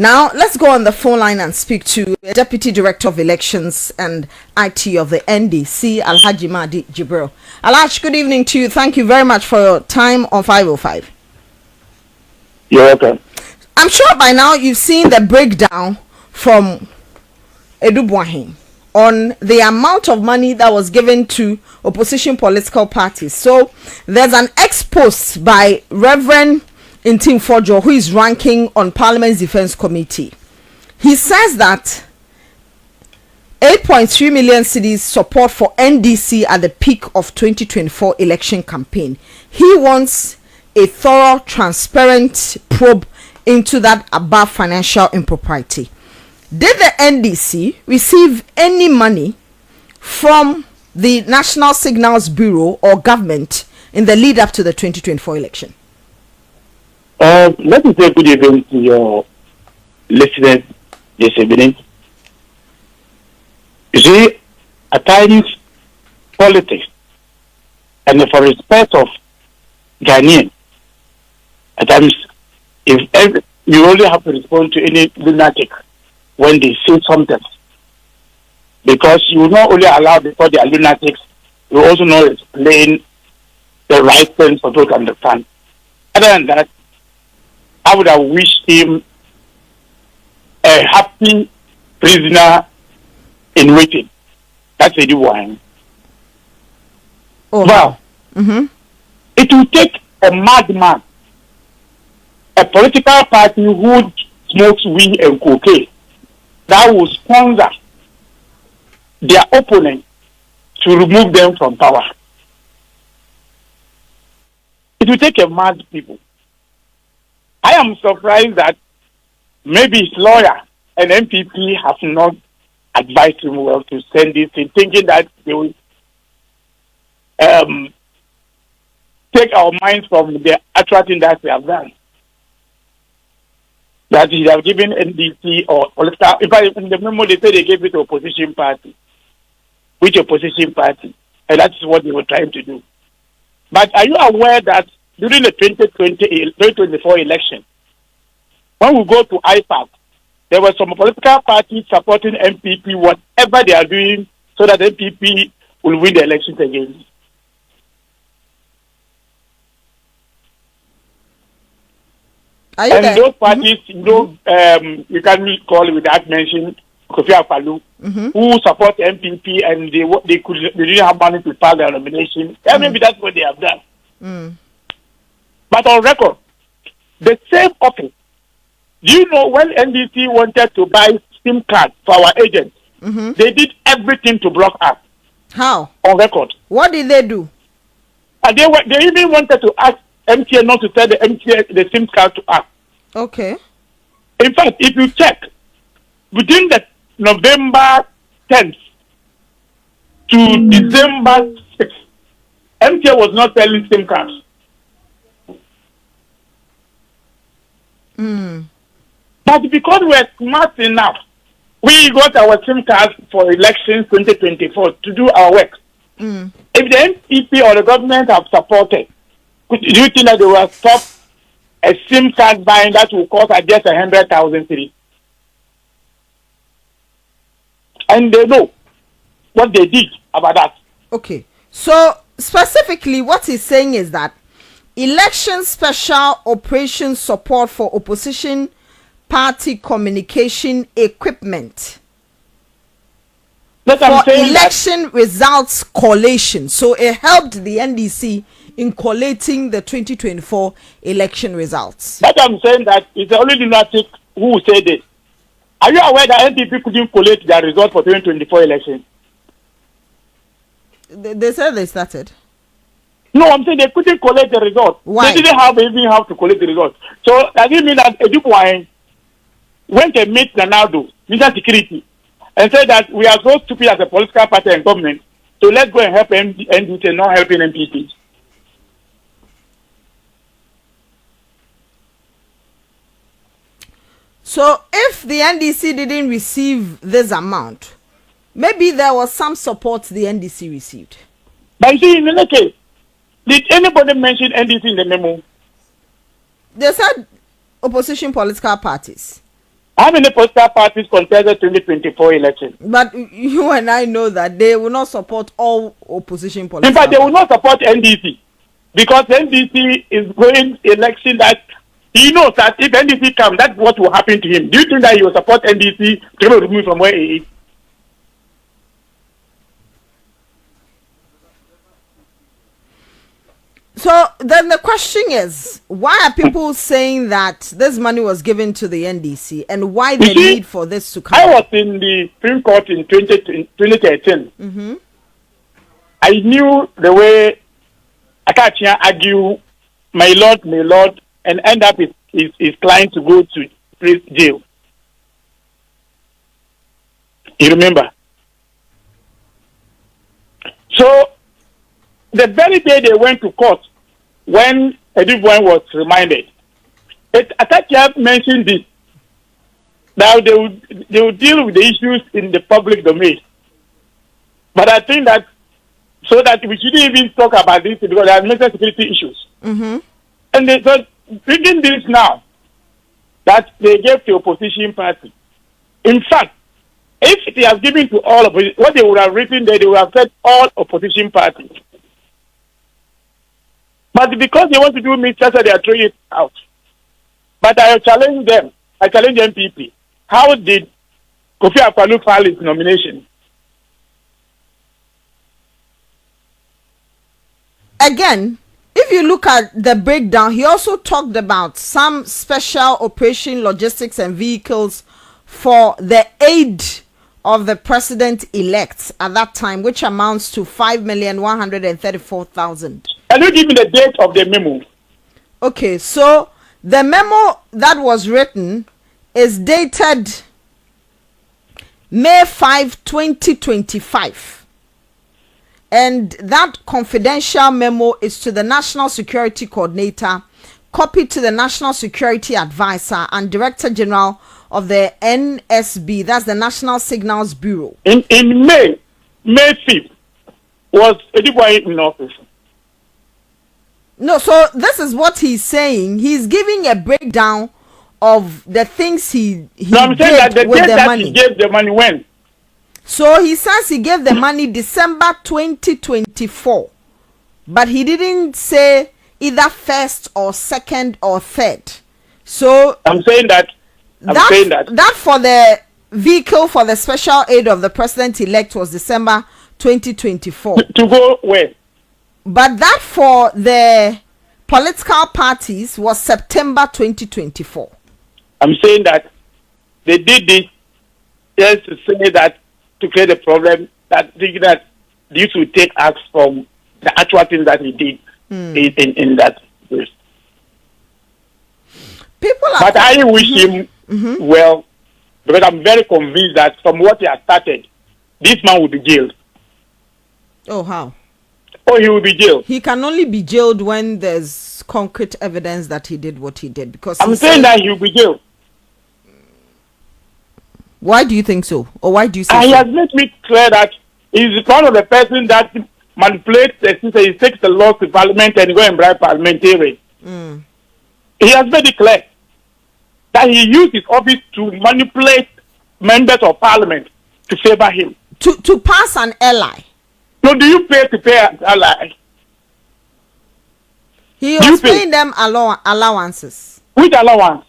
Now, let's go on the phone line and speak to the Deputy Director of Elections and IT of the NDC, Alhaji Mahdi Jibril. Alhaj, good evening to you. Thank you very much for your time on 505. You're welcome. I'm sure by now you've seen the breakdown from Edubuahin on the amount of money that was given to opposition political parties. So there's an ex-post by Reverend Ntim Fordjour, who is ranking on Parliament's Defense Committee. He says that 8.3 million cedis support for NDC at the peak of 2024 election campaign. He wants a thorough, transparent probe into that above financial impropriety. Did the NDC receive any money from the National Signals Bureau or government in the lead up to the 2024 election? Let me say good evening to your listeners this evening. You see, at times, politics, and for respect of Ghanaian, at times, you only have to respond to any lunatic when they say something, because you will not only allow before they are lunatics, you also know explain the right things for people to understand. Other than that, I would have wished him a happy prisoner in waiting. That's a new one. Oh. Well, it will take a madman, a political party who smokes weed and cocaine, that will sponsor their opponent to remove them from power. It will take a mad people. I am surprised that maybe his lawyer and MPP have not advised him well to send this thing, thinking that they will take our minds from the actual thing that we have done. That he have given NDC or political. In fact, in the memo they say they gave it to opposition party. Which opposition party? And that's what they were trying to do. But are you aware that during the 2024 election, when we go to IPAC, there were some political parties supporting MPP, whatever they are doing, so that MPP will win the elections again. And those parties, you can call it without mentioning Kofi Akpalu, who support MPP, and they didn't have money to pass their nomination. Maybe that's what they have done. But on record, the same office. Do you know when NDC wanted to buy SIM cards for our agents? They did everything to block us. How? On record. What did they do? And they even wanted to ask MTN not to sell the SIM card to us. Okay. In fact, if you check, between the November 10th to December 6th, MTN was not selling SIM cards. But because we're smart enough, we got our SIM cards for elections 2024 to do our work. If the NDC or the government have supported, do you think that they will stop a SIM card buying that will cost just 100,000 cedis? And they know what they did about that. Okay. So specifically what he's saying is that election special operation support for opposition party communication equipment for election results collation. So it helped the NDC in collating the 2024 election results. That I'm saying that it's the only lunatic who said it. Are you aware that NDP couldn't collate their results for 2024 election? They said they started. No, I'm saying they couldn't collect the results. Why? They didn't even have to collect the results. So does it mean that Edubuahin went and met Nanado, Minister Security, and said that we are so stupid as a political party and government, so let's go and help NDC and not helping MPP? So if the NDC didn't receive this amount, maybe there was some support the NDC received. But you see, in any case, did anybody mention NDC in the memo? They said opposition political parties. How many political parties contested 2024 election? But you and I know that they will not support all opposition political. In fact, they will not support NDC because NDC is going election that he knows that if NDC comes, that's what will happen to him. Do you think that he will support NDC to be removed from where he is? So then the question is, why are people saying that this money was given to the NDC, and why the need for this to come? I was in the Supreme Court in 2013. Mm-hmm. I knew the way Akachia argue, my lord, and end up his client to go to jail. You remember? So the very day they went to court, when Edwin was reminded, Akachia mentioned this. Now they will deal with the issues in the public domain. But I think that so that we shouldn't even talk about this because there are major security issues. Mm-hmm. And they said, bringing this now, that they gave to opposition party. In fact, if they have given to all of it, what they would have written there, they would have said all opposition parties. But because they want to do mixture, so they are throwing it out. But I challenge them. I challenge MPP. How did Kofi Akpaloo file his nomination? Again, if you look at the breakdown, he also talked about some special operation logistics and vehicles for the aid of the president-elect at that time, which amounts to 5,134,000. Can you give me the date of the memo? Okay, so the memo that was written is dated May 5, 2025. And that confidential memo is to the National Security Coordinator, copied to the National Security Advisor and Director General of the NSB, that's the National Signals Bureau. In May 5th, was Edwin in office? No, so this is what he's saying. He's giving a breakdown of the things he no, I'm saying that the with date the that money. he gave the money when? So he says he gave the money December 2024, but he didn't say either first or second or third. So I'm saying that that for the vehicle for the special aid of the president-elect was December 2024. To go where? But that for the political parties was September 2024. I'm saying that they did this just to say that to create a problem that this will take us from the actual thing that he did in that place. But I wish him well, because I'm very convinced that from what he has started, this man will be jailed. Oh, how? Oh, he will be jailed. He can only be jailed when there's concrete evidence that he did what he did. Because I'm saying that he will be jailed. Why do you think so? Or why do you say he so? has made me clear that he's one of the person that manipulates the system. He takes the laws to parliament and go and bribe parliamentarians. He has made it clear that he used his office to manipulate members of parliament to favor him. To pass an ally. No, do you pay to pay an ally? He was paying them allowances. Which allowance?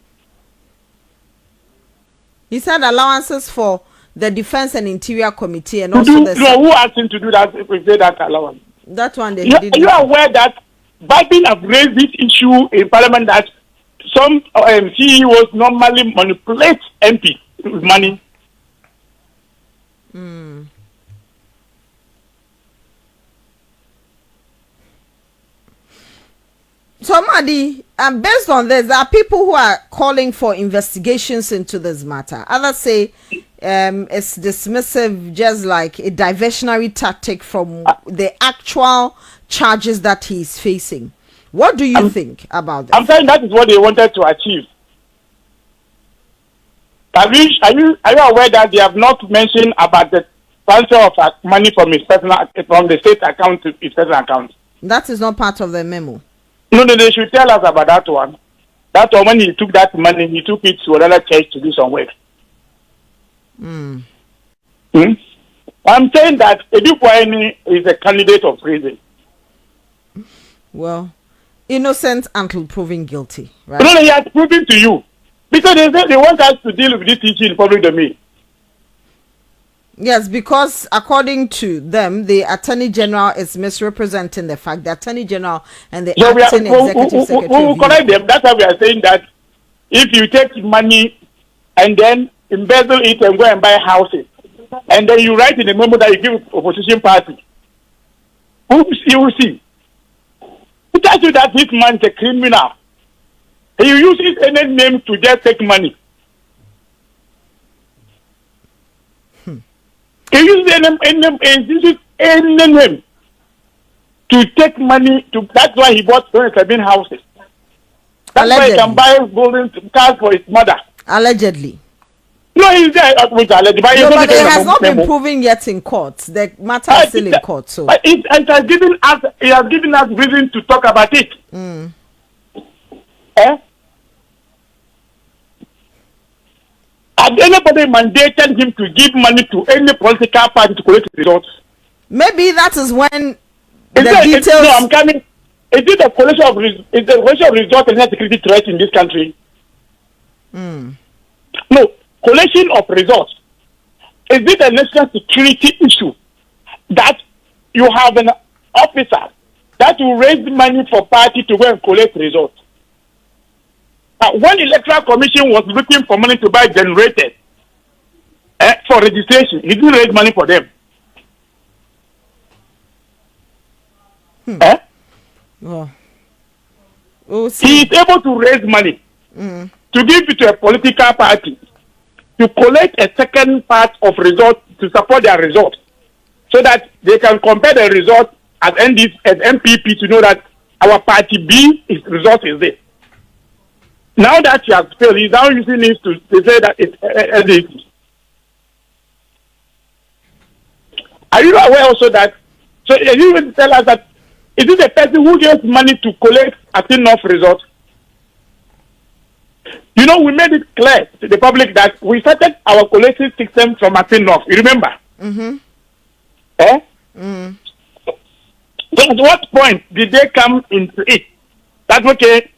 He said allowances for the Defense and Interior Committee and also who asked him to do that if we say that allowance? That one they did. You are aware that Biden have raised this issue in Parliament that some CEOs normally manipulate MP with money. So, Madi, based on this, there are people who are calling for investigations into this matter. Others say it's dismissive, just like a diversionary tactic from the actual charges that he's facing. What do you think about that? I'm saying that is what they wanted to achieve. Are you aware that they have not mentioned about the transfer of money from the state account to his personal account? That is not part of the memo. No, they should tell us about that one. That's why when he took that money, he took it to another church to do some work. I'm saying that Edukwaini is a candidate of prison. Well, innocent until proven guilty, right? No, he has proven to you. Because they say they want us to deal with this issue in public domain. Yes, because according to them, the Attorney General is misrepresenting the fact. The Attorney General and the acting executive secretary. We will correct them. That's why we are saying that if you take money and then embezzle it and go and buy houses, and then you write in the memo that you give opposition party, you will see. It tells you that this man is a criminal. He uses any name to just take money. He uses any name to take money. That's why he bought 27 houses. That's why he can buy golden cars for his mother. Allegedly. No, he's there with allegedly. But it has not been proven yet in court. The matter is still in court. So it has given us reason to talk about it. Had anybody mandated him to give money to any political party to collect results? Maybe that is when the details. No, I'm coming. Is it a collection of results and security threat in this country? No, collection of results. Is it a national security issue that you have an officer that will raise money for party to go and collect results? When the Electoral Commission was looking for money to buy generators for registration, he didn't raise money for them. He is able to raise money to give it to a political party to collect a second part of results to support their results, so that they can compare the results as NDC, as MPP, to know that our party B result is this. Now that he has failed, he's now using it to say that it's NDC. Are you aware also that? So you will tell us that is it the person who gets money to collect enough results? You know, we made it clear to the public that we started our collection system from enough. You remember? So at what point did they come into it? That's okay.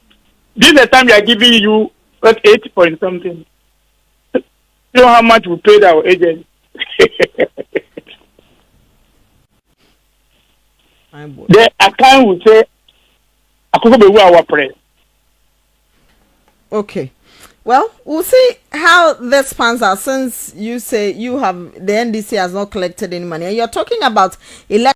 This is the time we are giving you 8 point something. You know how much we paid our agent? The account will say, our press. Okay. Well, we'll see how this pans out, since you say you have the NDC has not collected any money, and you're talking about election.